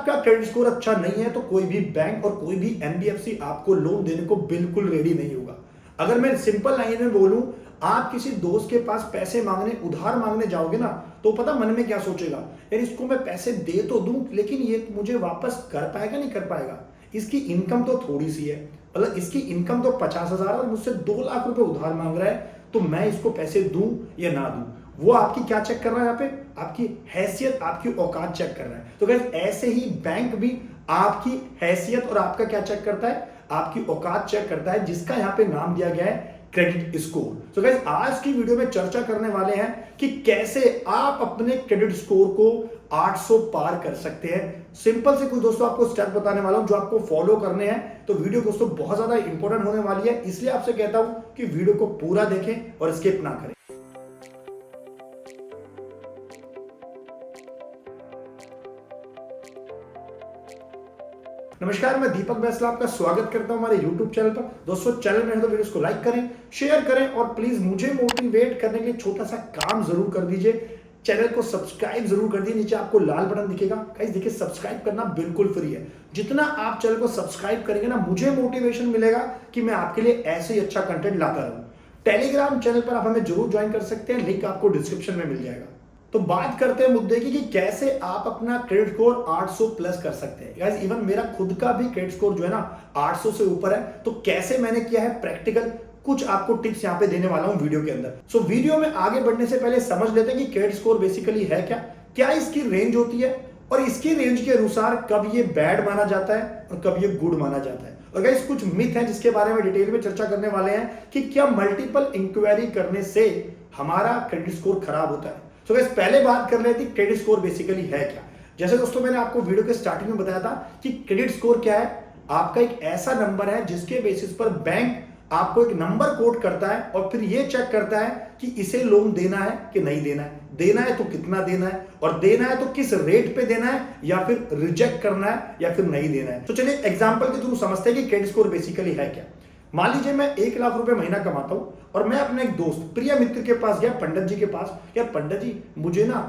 आपका credit score अच्छा नहीं है तो कोई भी बैंक और कोई भी एनबीएफसी आपको लोन देने को बिल्कुल रेडी नहीं होगा। अगर मैं सिंपल लाइन में बोलूं, आप किसी दोस्त के पास पैसे मांगने, उधार मांगने जाओगे ना, तो पता मन में क्या सोचेगा, यार इसको मैं पैसे दे तो दूं लेकिन ये मुझे वापस कर पाएगा नहीं कर पाएगा, इसकी इनकम तो थोड़ी सी है, मतलब इसकी इनकम तो 50,000 और मुझसे 2 लाख रुपए उधार मांग रहा है, तो मैं इसको पैसे दूं या ना दूं। वो आपकी क्या चेक कर रहा है यहाँ पे, आपकी हैसियत, आपकी औकात चेक कर रहा है। तो गाइस ऐसे ही बैंक भी आपकी हैसियत और आपका क्या चेक करता है, आपकी औकात चेक करता है, जिसका यहाँ पे नाम दिया गया है क्रेडिट स्कोर। तो गाइस आज की वीडियो में चर्चा करने वाले हैं कि कैसे आप अपने क्रेडिट स्कोर को 800 पार कर सकते हैं। सिंपल से कुछ दोस्तों आपको स्टेप बताने वाला हूं जो आपको फॉलो करने हैं। तो वीडियो दोस्तों बहुत ज्यादा इंपॉर्टेंट होने वाली है, इसलिए आपसे कहता हूं कि वीडियो को पूरा देखें और स्किप ना करें। नमस्कार, मैं दीपक बैसला आपका स्वागत करता हूं हमारे YouTube चैनल पर। दोस्तों चैनल में है तो वीडियोस को लाइक करें, शेयर करें और प्लीज मुझे मोटिवेट करने के लिए छोटा सा काम जरूर कर दीजिए, चैनल को सब्सक्राइब जरूर कर दीजिए। नीचे आपको लाल बटन दिखेगा, गाइस देखिए सब्सक्राइब करना बिल्कुल फ्री है। जितना आप चैनल को सब्सक्राइब करेंगे ना, मुझे मोटिवेशन मिलेगा कि मैं आपके लिए ऐसे ही अच्छा कंटेंट लाता रहूं। टेलीग्राम चैनल पर आप हमें जरूर ज्वाइन कर सकते हैं, लिंक आपको डिस्क्रिप्शन में मिल जाएगा। तो बात करते हैं मुद्दे की कि कैसे आप अपना क्रेडिट स्कोर 800 प्लस कर सकते हैं। गाइस इवन मेरा खुद का भी क्रेडिट स्कोर जो है ना 800 से ऊपर है। तो कैसे मैंने किया है प्रैक्टिकल, कुछ आपको टिप्स यहां पे देने वाला हूं वीडियो के अंदर। सो वीडियो में आगे बढ़ने से पहले समझ लेते हैं कि क्रेडिट स्कोर बेसिकली है क्या, क्या इसकी रेंज होती है और इसकी रेंज के अनुसार कब ये बैड माना जाता है और कब ये गुड माना जाता है। और गाइस कुछ मिथ है जिसके बारे में डिटेल में चर्चा करने वाले हैं कि क्या मल्टीपल इंक्वायरी करने से हमारा क्रेडिट स्कोर खराब होता है। तो गाइस पहले बात कर लेते हैं क्रेडिट स्कोर बेसिकली है क्या। जैसे दोस्तों मैंने आपको वीडियो के स्टार्टिंग में बताया था कि क्रेडिट स्कोर क्या है, आपका एक ऐसा नंबर है जिसके बेसिस पर बैंक आपको एक नंबर कोट करता है और फिर ये चेक करता है कि इसे लोन देना है कि नहीं देना है, देना है तो कितना देना है और देना है तो किस रेट पे देना है या फिर रिजेक्ट करना है या फिर नहीं देना है। तो चलिए एग्जांपल के थ्रू समझते हैं कि क्रेडिट स्कोर बेसिकली है क्या। मान लीजिए मैं 1 लाख रुपए महीना कमाता हूं और मैं अपने एक दोस्त प्रिय मित्र के पास गया, पंडित जी के पास, यार पंडित जी मुझे ना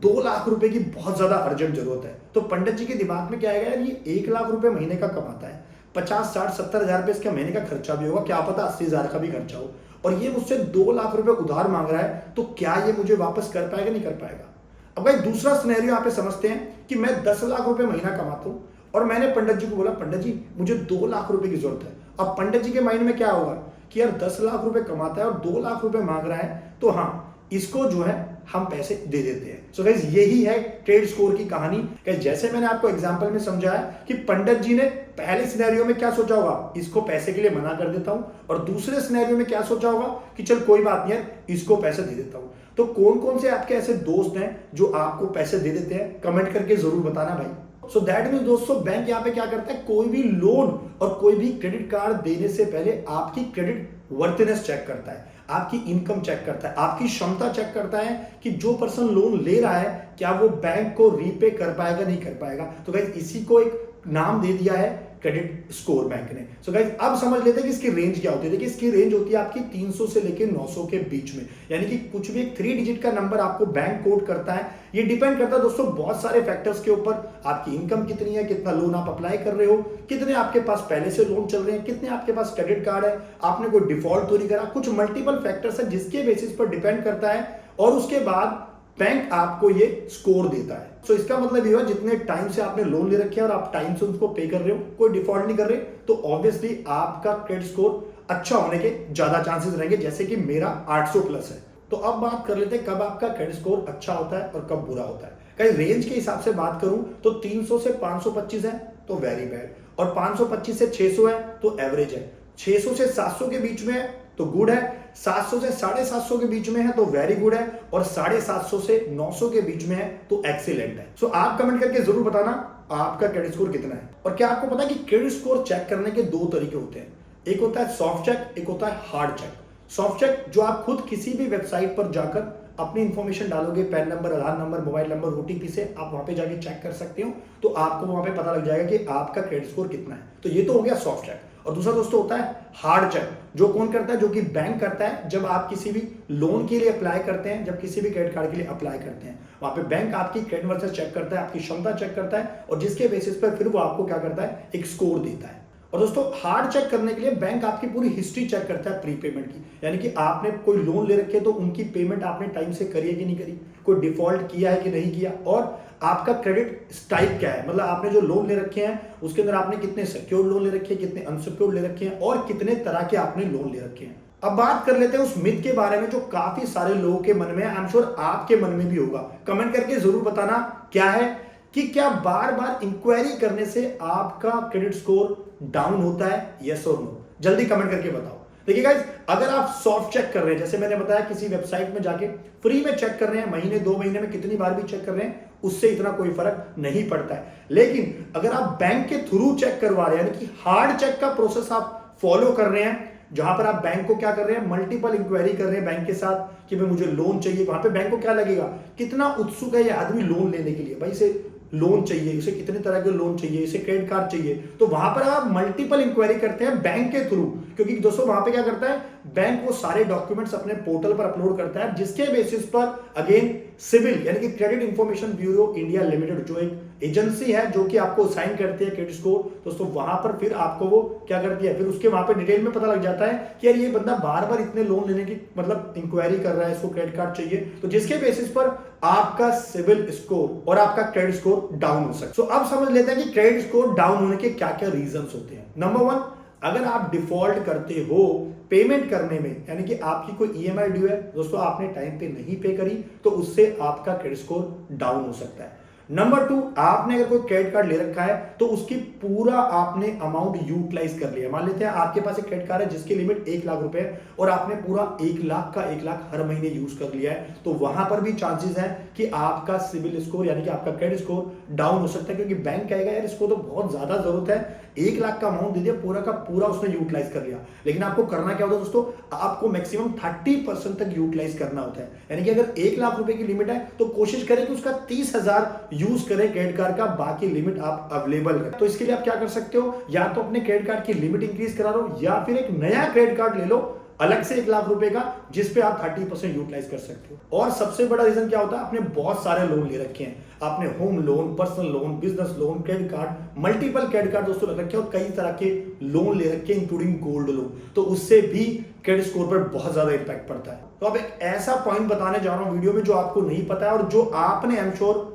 2 लाख रुपए की बहुत ज्यादा अर्जेंट जरूरत है। तो पंडित जी के दिमाग में क्या आएगा, यार ये 1 लाख रुपए महीने का कमाता है, 50, 60, 70 हजार रुपए इसका महीने का खर्चा भी होगा, क्या पता 80 हजार का भी खर्चा हो, और ये मुझसे 2 लाख रुपए उधार मांग रहा है, तो क्या ये मुझे वापस कर पाएगा नहीं कर पाएगा। अब भाई दूसरा सिनेरियो यहाँ पे समझते हैं कि मैं 10 लाख रुपए महीना कमाता हूं और मैंने पंडित जी को बोला, पंडित जी मुझे 2 लाख रुपए की जरूरत है। अब पंडित जी के माइंड में क्या होगा कि यार 10 लाख रुपए कमाता है और 2 लाख रुपए मांग रहा है, तो हाँ इसको जो है हम पैसे दे देते हैं। सो गाइस यही है क्रेडिट स्कोर की कहानी। गाइस जैसे मैंने आपको एग्जांपल में समझाया कि पंडित जी ने पहले सिनेरियो में क्या सोचा होगा, इसको पैसे के लिए मना कर देता हूं, और दूसरे सिनेरियो में क्या सोचा होगा कि चल कोई बात नहीं यार इसको पैसे दे देता हूं। तो कौन कौन से आपके ऐसे दोस्त हैं जो आपको पैसे दे देते हैं, कमेंट करके जरूर बताना भाई। सो दैट मींस दोस्तों बैंक यहाँ पे क्या करता है, कोई भी लोन और कोई भी क्रेडिट कार्ड देने से पहले आपकी क्रेडिट वर्थनेस चेक करता है, आपकी इनकम चेक करता है, आपकी क्षमता चेक करता है कि जो पर्सन लोन ले रहा है क्या वो बैंक को रीपे कर पाएगा नहीं कर पाएगा। तो गाइस इसी को एक नाम दे दिया है क्रेडिट स्कोर बैंक ने। सो गाइस अब समझ लेते हैं कि इसकी रेंज क्या होती है। देखिए इसकी रेंज होती है आपकी 300 से लेकर 900 के बीच में, यानी कि कुछ भी एक 3 डिजिट का नंबर आपको बैंक कोड करता है। ये डिपेंड करता है दोस्तों बहुत सारे फैक्टर्स के ऊपर, आपकी इनकम कितनी है, कितना लोन आप अप्लाई कर रहे हो, कितने आपके पास पहले से लोन चल रहे हैं, कितने आपके पास क्रेडिट कार्ड है, आपने कोई डिफॉल्ट तो नहीं करा, कुछ मल्टीपल फैक्टर्स है जिसके बेसिस पर डिपेंड करता है, और उसके बाद बैंक आपको ये स्कोर देता है। सो इसका मतलब ये हुआ जितने टाइम से आपने लोन ले रखे हैं और आप टाइम से उसको पे कर रहे हो, कोई डिफॉल्ट नहीं कर रहे, तो ऑब्वियसली आपका क्रेडिट स्कोर अच्छा होने के ज्यादा चांसेस रहेंगे, जैसे कि मेरा 800 प्लस है। तो अब बात कर लेते हैं कब आपका क्रेडिट स्कोर अच्छा होता है और कब बुरा होता है। कहीं रेंज के हिसाब से बात करूं तो 300 से 525 है तो वेरी बैड, और 525 से 600 है तो एवरेज है, 600 से 700 के बीच में है तो गुड है, 700 से 750 के बीच में है तो वेरी गुड है, और 750 से 900 के बीच में है तो एक्सीलेंट है। सो आप कमेंट करके जरूर बताना आपका क्रेडिट स्कोर कितना है। और क्या आपको पता है कि क्रेडिट स्कोर चेक करने के 2 तरीके होते हैं, एक होता है सॉफ्ट चेक, एक होता है हार्ड चेक। सॉफ्ट चेक जो आप खुद किसी भी वेबसाइट पर जाकर अपनी इंफॉर्मेशन डालोगे, पैन नंबर, आधार नंबर, मोबाइल नंबर, ओटीपी से आप वहां पे जाके चेक कर सकते हो, तो आपको वहां पे पता लग जाएगा कि आपका क्रेडिट स्कोर कितना है। तो ये तो हो गया सॉफ्ट चेक। और दूसरा दोस्तों होता है हार्ड चेक, जो कौन करता है, जो कि बैंक करता है जब आप किसी भी लोन के लिए अप्लाई करते हैं, जब किसी भी क्रेडिट कार्ड के लिए अप्लाई करते हैं। वहां पे बैंक आपकी क्रेडिट वर्सेस चेक करता है, आपकी क्षमता चेक करता है और जिसके बेसिस पर फिर वो आपको क्या करता है, एक स्कोर देता है। और दोस्तों हार्ड चेक करने के लिए बैंक आपकी पूरी हिस्ट्री चेक करता है प्रीपेमेंट की, यानी कि आपने कोई लोन ले रखे तो उनकी पेमेंट आपने टाइम से करी है कि नहीं करी, कोई डिफॉल्ट किया है कि नहीं किया, और आपका क्रेडिट टाइप क्या है, मतलब आपने जो लोन ले रखे हैं उसके अंदर आपने कितने सिक्योर्ड लोन ले रखे हैं, कितने अनसिक्योर्ड ले रखे हैं और कितने तरह के आपने लोन ले रखे हैं। अब बात कर लेते हैं उस मिथ के बारे में जो काफी सारे लोगों के मन में है, आई एम श्योर आपके मन में भी होगा। कमेंट करके जरूर बताना क्या है, कि क्या बार बार इंक्वायरी करने से आपका क्रेडिट स्कोर डाउन होता है, यस और नो? जल्दी कमेंट करके बताओ। देखिए गाइस, अगर आप सॉफ्ट चेक कर रहे हैं, जैसे मैंने बताया किसी वेबसाइट में जाके फ्री में चेक कर रहे हैं, महीने 2 महीने में कितनी बार भी चेक कर रहे हैं, उससे इतना कोई फर्क नहीं पड़ता है। लेकिन अगर आप बैंक के थ्रू चेक करवा रहे हैं, यानी कि हार्ड चेक का प्रोसेस आप फॉलो कर रहे हैं, जहां पर आप बैंक को क्या कर रहे हैं, मल्टीपल इंक्वायरी कर रहे हैं बैंक के साथ कि भाई मुझे लोन चाहिए, वहां पे बैंक को क्या लगेगा, कितना उत्सुक है ये आदमी लोन लेने के लिए, भाई इसे लोन चाहिए, इसे कितने तरह के लोन चाहिए, इसे क्रेडिट कार्ड चाहिए, तो वहां पर आप मल्टीपल इंक्वायरी करते हैं बैंक के थ्रू। क्योंकि दोस्तों वहां पे क्या करता है बैंक, वो सारे डॉक्यूमेंट्स अपने पोर्टल पर अपलोड करता है, जिसके बेसिस पर अगेन सिविल यानी कि credit information bureau India limited, जो एक एजेंसी है जो कि आपको साइन करती है क्रेडिट स्कोर, दोस्तों वहां पर फिर आपको वो क्या करती है, फिर उसके वहां पर डिटेल में पता लग जाता है कि यार ये बंदा बार बार इतने लोन लेने की मतलब इंक्वायरी कर रहा है, इसको क्रेडिट कार्ड चाहिए, तो जिसके बेसिस पर आपका सिविल स्कोर और आपका क्रेडिट स्कोर डाउन हो सकता है। अब समझ लेते हैं कि क्रेडिट स्कोर डाउन होने के क्या क्या रीजंस होते हैं। नंबर 1, अगर आप डिफॉल्ट करते हो पेमेंट करने में, यानी कि आपकी कोई ईएमआई ड्यू है दोस्तों, आपने टाइम पे नहीं पे करी, तो उससे आपका क्रेडिट स्कोर डाउन हो सकता है। नंबर 2, आपने अगर कोई क्रेडिट कार्ड ले रखा है तो उसकी पूरा आपने अमाउंट यूटिलाइज कर लिया। मान लेते हैं आपके पास एक क्रेडिट कार्ड है जिसकी लिमिट 1 लाख रुपए है और आपने पूरा 1 लाख का 1 लाख हर महीने यूज कर लिया है, तो वहां पर भी चांसेस है कि आपका सिविल स्कोर यानी कि आपका क्रेडिट स्कोर डाउन हो सकता है, क्योंकि बैंक कहेगा यार इसको तो बहुत ज्यादा जरूरत है, 1 लाख का अमाउंट दे दिया, पूरा का पूरा उसने यूटिलाइज कर लिया। लेकिन आपको करना क्या होता है दोस्तों, आपको मैक्सिमम 30% तक यूटिलाइज करना होता है, यानी कि अगर 1 लाख रुपए की लिमिट है तो कोशिश करें कि उसका 30,000 यूज करें क्रेडिट कार्ड का, बाकी लिमिट आप अवेलेबल रखें। तो इसके लिए आप क्या कर सकते हो, या तो अपने क्रेडिट कार्ड की लिमिट इंक्रीज करा लो, या फिर एक नया क्रेडिट कार्ड ले लो अलग से 1 लाख रुपए का, जिसपे आप 30% यूटिलाइज कर सकते हो। और सबसे बड़ा रीजन क्या होता है, आपने बहुत सारे लोन ले रखे हैं, आपने home loan, personal loan, business loan, credit card, multiple credit card दोस्तों लग रखे हैं और कई तरह के लोन ले रखे हैं इंक्लूडिंग गोल्ड लोन, तो उससे भी क्रेडिट स्कोर पर बहुत ज्यादा इंपैक्ट पड़ता है। तो अब एक ऐसा पॉइंट बताने जा रहा हूं वीडियो में जो आपको नहीं पता है और जो आपने, आई एम श्योर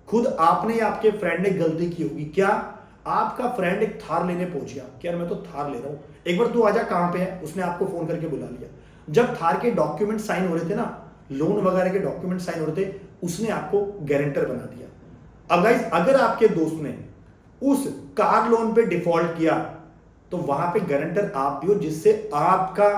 खुद आपने या आपके फ्रेंड ने गलती की होगी। क्या, आपका फ्रेंड एक थार लेने पहुंच गया कि यार मैं तो थार ले रहा हूं, एक बार तू आजा, कहां पे है, उसने आपको फोन करके बुला लिया। जब थार के डॉक्यूमेंट साइन हो रहे थे ना, लोन वगैरह के डॉक्यूमेंट साइन हो रहे थे, उसने आपको गारंटर बना दिया। अब गाइस, अगर आपके दोस्त ने उस कार लोन पे डिफॉल्ट किया तो वहां पे गारंटर आप भी हो, जिससे आपका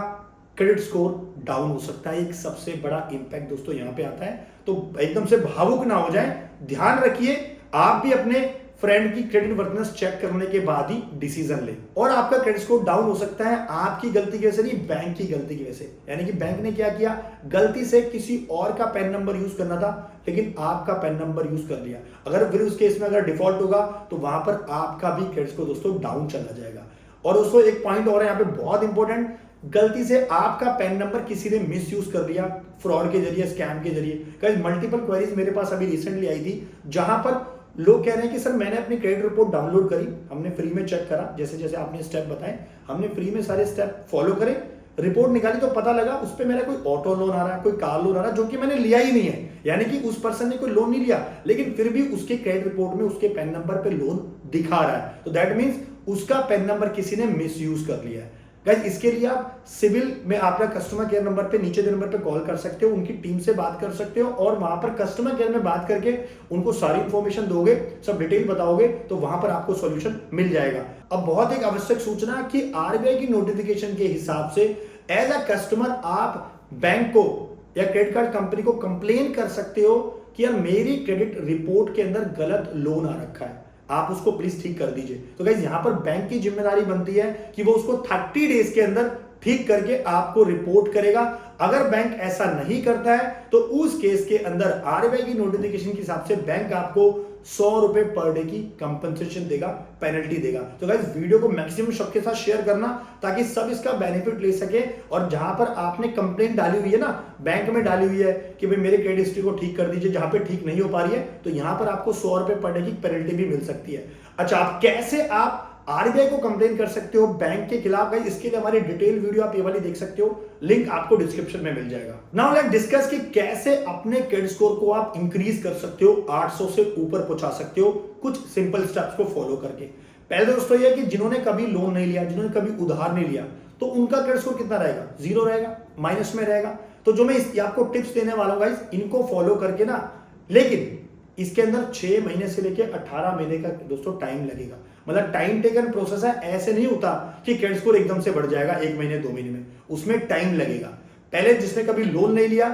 क्रेडिट स्कोर डाउन हो सकता है। एक सबसे बड़ा इंपैक्ट दोस्तों यहां पे आता है, तो एकदम से भावुक ना हो जाए, ध्यान रखिए, आप भी अपने फ्रेंड की क्रेडिट वर्थिनेस चेक करने के बाद ही डिसीजन ले। और आपका क्रेडिट स्कोर डाउन हो सकता है आपकी गलती की वजह से नहीं, बैंक की गलती की वजह से। यानी कि बैंक ने क्या किया, गलती से किसी और का पैन नंबर यूज करना था लेकिन आपका पैन नंबर यूज कर लिया। अगर फिर उस केस में अगर डिफॉल्ट होगा तो वहां पर आपका भी क्रेडिट स्कोर दोस्तों डाउन चला जाएगा। और दोस्तों एक पॉइंट और है यहाँ पे बहुत इंपॉर्टेंट, गलती से आपका पैन नंबर किसी ने मिस यूज कर लिया, फ्रॉड के जरिए, स्कैम के जरिए। मल्टीपल क्वेरीज मेरे पास अभी रिसेंटली आई थी, जहां पर लोग कह रहे हैं कि सर मैंने अपनी क्रेडिट रिपोर्ट डाउनलोड करी, हमने फ्री में चेक करा, जैसे जैसे आपने स्टेप बताए हमने फ्री में सारे स्टेप फॉलो करे, रिपोर्ट निकाली तो पता लगा उस पर मेरा कोई ऑटो लोन आ रहा है, कोई कार लोन आ रहा है, जो कि मैंने लिया ही नहीं है। यानी कि उस पर्सन ने कोई लोन नहीं लिया, लेकिन फिर भी उसके क्रेडिट रिपोर्ट में उसके पैन नंबर पे लोन दिखा रहा है, तो दैट मींस उसका पैन नंबर किसी ने मिस यूज कर लिया है। गाइस, इसके लिए आप सिविल में आपका कस्टमर केयर नंबर पे, नीचे नंबर पे कॉल कर सकते हो, उनकी टीम से बात कर सकते हो और वहां पर कस्टमर केयर में बात करके उनको सारी इंफॉर्मेशन दोगे, सब डिटेल बताओगे, तो वहां पर आपको सॉल्यूशन मिल जाएगा। अब बहुत एक आवश्यक सूचना कि आरबीआई की नोटिफिकेशन के हिसाब से एज अ कस्टमर आप बैंक को या क्रेडिट कार्ड कंपनी को कंप्लेन कर सकते हो कि यार मेरी क्रेडिट रिपोर्ट के अंदर गलत लोन आ रखा है, आप उसको प्लीज ठीक कर दीजिए। तो गाइस, यहां पर बैंक की जिम्मेदारी बनती है कि वो उसको 30 डेज के अंदर ठीक करके आपको रिपोर्ट करेगा। अगर बैंक ऐसा नहीं करता है तो उस केस के अंदर आरबीआई की नोटिफिकेशन के हिसाब से बैंक आपको ₹100 पर डे की कंपनसेशन देगा, पेनल्टी देगा। तो गाइस वीडियो को मैक्सिमम सबके साथ शेयर करना ताकि सब इसका बेनिफिट ले सके। और जहां पर आपने कंप्लेंट डाली हुई है ना, बैंक में डाली हुई है कि भाई मेरे क्रेडिट हिस्ट्री को ठीक कर दीजिए, जहां पे ठीक नहीं हो पा रही है, तो यहां पर आपको ₹100 पर डे की पेनल्टी भी मिल सकती है। अच्छा, आप कैसे आप आरबीआई को कंप्लेन कर सकते हो बैंक के खिलाफ, गाइस इसके लिए हमारी डिटेल वीडियो आप ये वाली देख सकते हो, लिंक आपको डिस्क्रिप्शन में मिल जाएगा। नाउ लेट्स डिस्कस कि कैसे अपने क्रेडिट स्कोर को आप इंक्रीज कर सकते हो, 800 से ऊपर पहुंचा सकते हो, कुछ सिंपल स्टेप्स को फॉलो करके। पहले दोस्तों ये कि जिन्होंने कभी लोन नहीं लिया, जिन्होंने कभी उधार नहीं लिया, तो उनका क्रेडिट स्कोर कितना रहेगा? 0 रहेगा, माइनस में रहेगा। तो जो मैं आपको टिप्स देने वाला हूं गाइस, इनको फॉलो करके ना, लेकिन इसके अंदर 6 महीने से लेकर 18 महीने का दोस्तों टाइम लगेगा। मतलब टाइम टेकन प्रोसेस है, ऐसे नहीं होता कि क्रेडिट स्कोर एकदम से बढ़ जाएगा 1 महीने 2 महीने में, उसमें टाइम लगेगा। पहले जिसने कभी लोन नहीं लिया,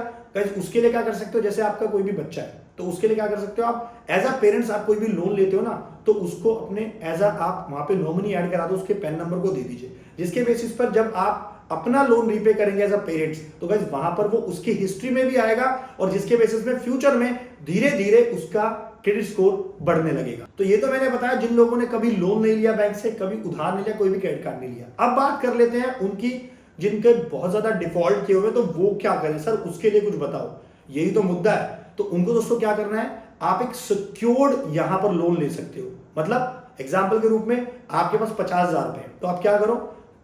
उसके लिए क्या कर सकते हो, जैसे आपका कोई भी बच्चा है तो उसके लिए क्या कर सकते हो आप, एज अ पेरेंट्स आप कोई भी लोन लेते हो ना, तो उसको अपने एज अ आप वहां पे नॉमिनी ऐड करा दो, उसके पैन नंबर को दे दीजिए, जिसके बेसिस पर जब आप अपना लोन रीपे करेंगे एज अ पेरेंट्स, तो गाइस वहां पर वो उसकी हिस्ट्री में भी आएगा और जिसके बेसिस में फ्यूचर में धीरे धीरे उसका क्रेडिट स्कोर बढ़ने लगेगा। तो ये तो मैंने बताया जिन लोगों ने कभी लोन नहीं लिया बैंक से, कभी उधार नहीं लिया, कोई भी क्रेडिट कार्ड नहीं लिया। अब बात कर लेते हैं उनकी जिनके बहुत ज्यादा डिफॉल्ट किए हुए, तो वो क्या करें सर, उसके लिए कुछ बताओ, यही तो मुद्दा है। तो उनको दोस्तों क्या करना है, आप एक सिक्योर्ड यहां पर लोन ले सकते हो। मतलब एग्जाम्पल के रूप में आपके पास 50,000 रुपए, तो आप क्या करो,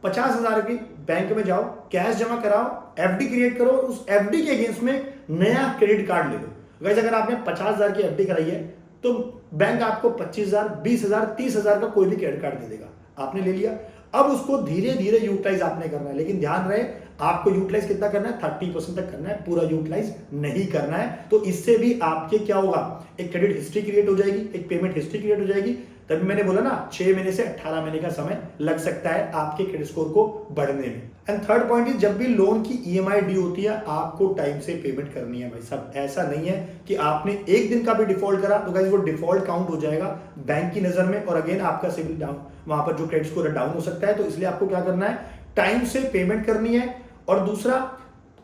50,000 की बैंक में जाओ, कैश जमा कराओ, एफडी क्रिएट करो, उस एफडी के अगेंस्ट में नया क्रेडिट कार्ड ले लो। वैसे अगर आपने 50,000 की एफडी कराई है तो बैंक आपको 25,000, 20,000, 30,000 का कोई भी क्रेडिट कार्ड दे देगा। आपने ले लिया, अब उसको धीरे धीरे यूटिलाइज आपने करना है, लेकिन ध्यान रहे आपको यूटिलाइज कितना करना है, 30% तक करना है, पूरा यूटिलाइज नहीं करना है। तो इससे भी आपके क्या होगा, एक क्रेडिट हिस्ट्री क्रिएट हो जाएगी, एक पेमेंट हिस्ट्री क्रिएट हो जाएगी। तभी मैंने बोला ना 6 महीने से 18 महीने का समय लग सकता है आपके क्रेडिट स्कोर को बढ़ने में। एंड थर्ड पॉइंट इज, जब भी लोन की ईएमआई ड्यू होती है आपको टाइम से पेमेंट करनी है भाई साहब। ऐसा नहीं है कि आपने एक दिन का भी डिफॉल्ट करा तो गाइस वो डिफॉल्ट काउंट हो जाएगा बैंक की नजर में, और अगेन आपका सिविल डाउन, वहां पर जो क्रेडिट स्कोर है डाउन हो सकता है। तो इसलिए आपको क्या करना है, टाइम से पेमेंट करनी है। और दूसरा,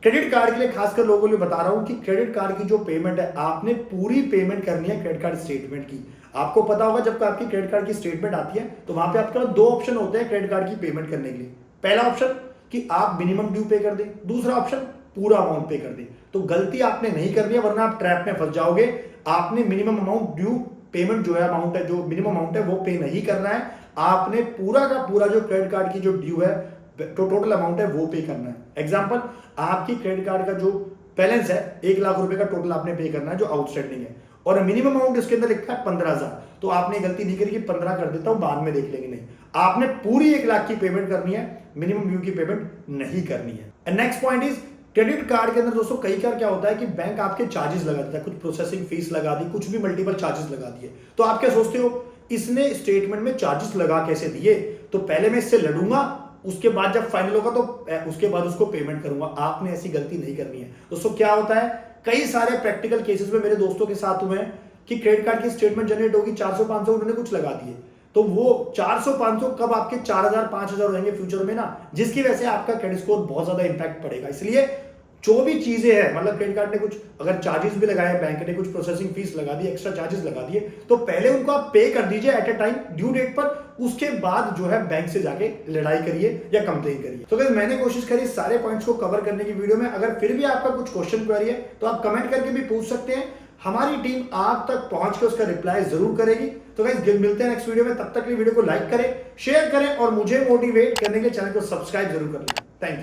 क्रेडिट कार्ड के लिए खासकर लोगों को लिए बता रहा हूं कि क्रेडिट कार्ड की जो पेमेंट है आपने पूरी पेमेंट करनी है क्रेडिट कार्ड स्टेटमेंट की। आपको पता होगा जब आपकी क्रेडिट कार्ड की स्टेटमेंट आती है तो वहां पे आपके पास 2 ऑप्शन होते हैं क्रेडिट कार्ड की पेमेंट करने के लिए। पहला ऑप्शन कि आप मिनिमम ड्यू पे कर दें, दूसरा ऑप्शन पूरा अमाउंट पे कर दें। तो गलती आपने नहीं करनी है वरना आप ट्रैप में फंस जाओगे। आपने मिनिमम अमाउंट ड्यू पेमेंट जो है अमाउंट है, जो मिनिमम अमाउंट है वो पे नहीं करना है। आपने पूरा का पूरा जो क्रेडिट कार्ड की जो ड्यू है, टोटल अमाउंट है वो पे करना है। एग्जांपल, आपकी क्रेडिट कार्ड का जो बैलेंस है 1 लाख रुपए का टोटल आपने पे करना है जो आउटस्टैंडिंग है, और मिनिमम अमाउंट इसके अंदर लिखा है 15,000। तो आपने गलती नहीं करी कि 15 कर देता हूं बाद में देख लेंगे, नहीं, आपने पूरी 1 लाख की पेमेंट करनी है, मिनिमम ड्यू की पेमेंट नहीं करनी है। Next point is, credit card के अंदर दोस्तों कई बार क्या होता है कि बैंक आपके चार्जेस लगा देता है, कुछ प्रोसेसिंग फीस लगा दी, कुछ भी मल्टीपल चार्जेस लगा दिए। तो आप क्या सोचते हो इसने स्टेटमेंट में चार्जेस लगा कैसे दिए, तो पहले मैं इससे लड़ूंगा, उसके बाद जब फाइनल होगा तो उसके बाद उसको पेमेंट करूंगा। आपने ऐसी गलती नहीं करनी है दोस्तों। क्या होता है, कई सारे प्रैक्टिकल केसेस में मेरे दोस्तों के साथ हुए हैं कि क्रेडिट कार्ड की स्टेटमेंट जनरेट होगी 400-500, उन्होंने कुछ लगा दिए, तो वो 400-500 कब आपके 4,000-5,000 हो जाएंगे फ्यूचर में ना, जिसकी वजह से आपका क्रेडिट स्कोर बहुत ज्यादा इंपैक्ट पड़ेगा। इसलिए जो भी चीजें हैं, मतलब क्रेडिट कार्ड ने कुछ अगर चार्जेस भी लगाए, बैंक ने कुछ प्रोसेसिंग फीस लगा दी, एक्स्ट्रा चार्जेस लगा दिए, तो पहले उनको आप पे कर दीजिए at a time due date पर। उसके बाद जो है बैंक से जाके लड़ाई करिए या कंप्लेन करिए। तो गाइस मैंने कोशिश करी सारे पॉइंट्स को कवर करने की वीडियो में। अगर फिर भी आपका कुछ क्वेश्चन क्वेरी है तो आप कमेंट करके भी पूछ सकते हैं, हमारी टीम आप तक पहुंच के उसका रिप्लाई जरूर करेगी। तो गाइस मिलते हैं नेक्स्ट वीडियो में, तब तक के वीडियो को लाइक करें, शेयर करें और मुझे मोटिवेट करने के लिए चैनल को सब्सक्राइब जरूर कर लें। Thank you.